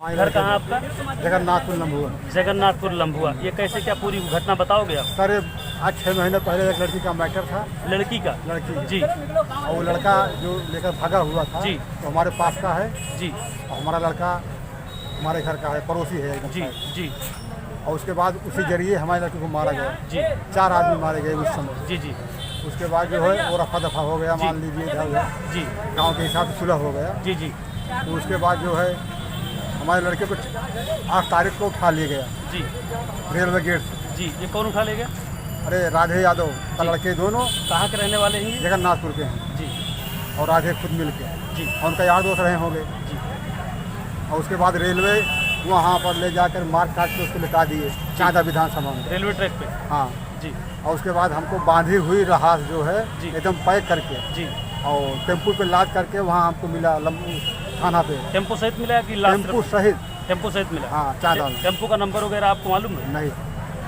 घर कहाँ आपका? जगन्नाथपुर लम्बुआ। जगन्नाथपुर लम्बुआ। ये कैसे क्या पूरी घटना बताओगे आप? सर आज 6 महीने पहले एक लड़की का मैटर था। लड़की का? लड़की जी। और वो लड़का जो लेकर भागा हुआ था जी। तो हमारे पास का है जी। और हमारा लड़का हमारे घर का है, पड़ोसी है एकदम। जी। जी। और उसके बाद उसी जरिए हमारे लड़के को मारा गया। जी। 4 आदमी मारे गए उस समय। जी। जी। उसके बाद जो है वो रफा दफा हो गया, मान लीजिए जी। गाँव के हिसाब से सुलह हो गया। जी। जी। तो उसके बाद जो है हमारे लड़के को 8 तारीख को उठा लिया गया जी। रेलवे गेट से। जी। ये कौन उठा ले गया? अरे राधे यादव का लड़के दोनों कहाँ के रहने वाले हैं ये? जगन्नाथपुर के हैं। जी। और राधे खुद मिल के जी। और उनका यार दोस्त रहे होंगे। जी। और उसके बाद रेलवे वहाँ पर ले जाकर मार काट के उसको लिटा दिए चाँदा विधानसभा में। रेलवे ट्रैक पे? हाँ जी। और उसके बाद हमको बांधी हुई रहास जो है जी। एकदम पैक करके जी। और टेम्पू पे लाद करके वहाँ हमको मिला लम्बू थाना पे। टेम्पो सहित मिला कि लास्ट? टेम्पू सहित। टेम्पो सहित मिला? हाँ चाँदा में। टेम्पो का नंबर वगैरह आपको मालूम है? नहीं,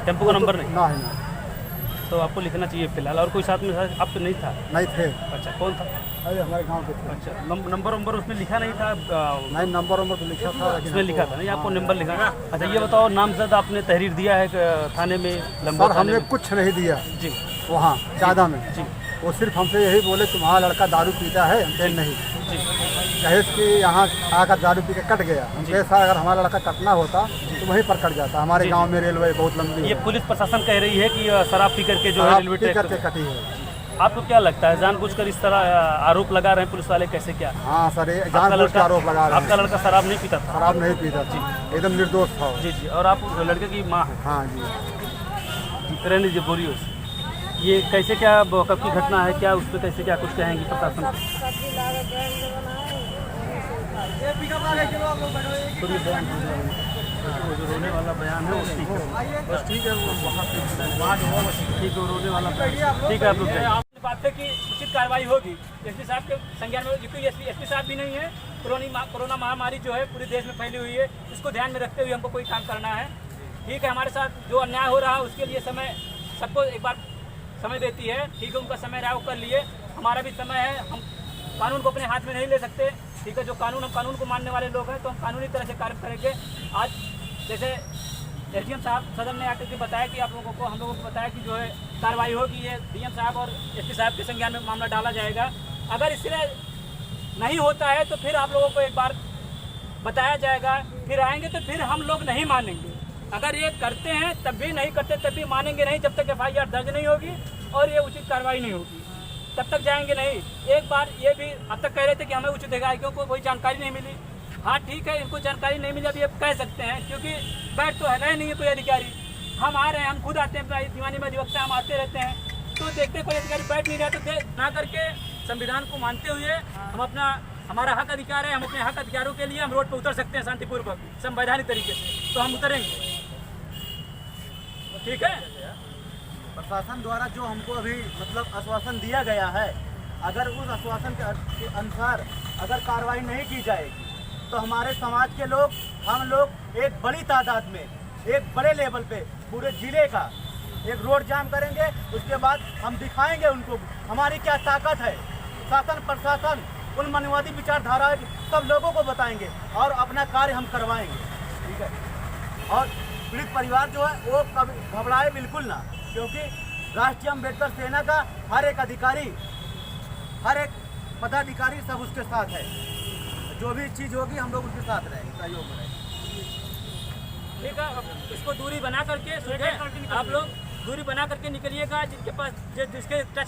टेम्पो का नंबर नहीं? ना है ना। तो आपको लिखना चाहिए फिलहाल। और कोई साथ में आप तो नहीं था? नहीं थे। अच्छा, कौन था? अरे हमारे गांव के थे। अच्छा, नंबर उसमें लिखा नहीं था? नहीं, नंबर तो लिखा था लेकिन उसमें लिखा था नहीं, आपको नंबर लिखा था। अच्छा, ये बताओ नामजद आपने तहरीर दिया है थाने में? सर हमने कुछ नहीं दिया जी वहाँ चाँदा में। जी। वो सिर्फ हमसे यही बोले तुम्हारा लड़का दारू पीता है, हमसे नहीं जी। कहे कि यहाँ आकर दारू पी के कट गया। हम कैसा अगर हमारा लड़का कटना होता तो वहीं पर कट जाता। हमारे गांव में रेलवे बहुत लंबी ये है। पुलिस प्रशासन कह रही है कि शराब पी करके जो है रेलवे पी ट्रैक करके पे। कटी है। आपको क्या लगता है जानबूझकर इस तरह आरोप लगा रहे हैं पुलिस वाले? कैसे क्या? हाँ सर, ये जानबूझ के आरोप लगा रहे आपका हैं। लड़का शराब नहीं पीता था? शराब नहीं पीता जी, एकदम निर्दोष था। जी। जी। और आप लड़के की माँ हैं? हाँ जी। रहने दीजिए, बोलिए उससे। ये कैसे क्या कब की घटना है, क्या उस पर कैसे क्या कुछ कहेंगी प्रशासन? जो रोने वाला बयान है वो ठीक है, बस ठीक है। वो वहाँ जो है वो ठीक है, रोने वाला ठीक है। आप लोग जाइए। बात है कि उचित कार्रवाई होगी एसपी साहब के संज्ञान में, क्योंकि एसपी साहब भी नहीं है। कोरोना महामारी जो है पूरे देश में फैली हुई है, इसको ध्यान में रखते हुए हमको कोई काम करना है। ठीक है, हमारे साथ जो अन्याय हो रहा है उसके लिए समय सबको एक बार समय देती है। ठीक है, उनका समय रहा वो कर लिए, हमारा भी समय है। हम कानून को अपने हाथ में नहीं ले सकते। ठीक है, जो कानून, हम कानून को मानने वाले लोग हैं तो हम कानूनी तरह से कार्य करेंगे। आज जैसे एसडीएम साहब सदन में आकर के बताया कि आप लोगों को, हम लोगों को बताया कि जो है कार्रवाई होगी, ये डीएम साहब और एसपी साहब के संज्ञान में मामला डाला जाएगा। अगर इससे नहीं होता है तो फिर आप लोगों को एक बार बताया जाएगा, फिर आएंगे तो फिर हम लोग नहीं मानेंगे। अगर ये करते हैं तब भी, नहीं करते तब भी मानेंगे नहीं, जब तक एफआईआर दर्ज नहीं होगी और ये उचित कार्रवाई नहीं होगी तब तक जाएंगे नहीं। एक बार ये भी अब तक कह रहे थे कि हमें उचित अधिकारियों को कोई जानकारी नहीं मिली। हाँ ठीक है, इनको जानकारी नहीं मिली, अभी अब कह सकते हैं क्योंकि बैठ तो है रहे नहीं है कोई अधिकारी। हम आ रहे हैं, हम खुद आते हैं, दीवानी में अधिवक्ता हम आते रहते हैं, तो देखते कोई अधिकारी बैठ नहीं रहा तो ना करके संविधान को मानते हुए हम हमारा हक अधिकार है, हम अपने हक अधिकारों के लिए हम रोड पर उतर सकते हैं शांतिपूर्वक संवैधानिक तरीके से, तो हम उतरेंगे। ठीक है, प्रशासन द्वारा जो हमको अभी मतलब आश्वासन दिया गया है, अगर उस आश्वासन के अनुसार अगर कार्रवाई नहीं की जाएगी तो हमारे समाज के लोग, हम लोग एक बड़ी तादाद में, एक बड़े लेवल पे पूरे जिले का एक रोड जाम करेंगे। उसके बाद हम दिखाएंगे उनको हमारी क्या ताकत है। शासन प्रशासन उन मनवादी विचारधारा सब लोगों को बताएंगे और अपना कार्य हम करवाएंगे। ठीक है, और पीड़ित परिवार जो है वो कभी घबराए बिल्कुल ना, क्योंकि राष्ट्रीय अम्बेडकर सेना का हर एक अधिकारी, हर एक पदाधिकारी सब उसके साथ है। जो भी चीज़ होगी हम लोग उसके साथ रहेंगे, सहयोग में रहेंगे। ठीक है, इसको दूरी बना करके आप लोग दूरी बना करके निकलिएगा, जिनके पास जिसके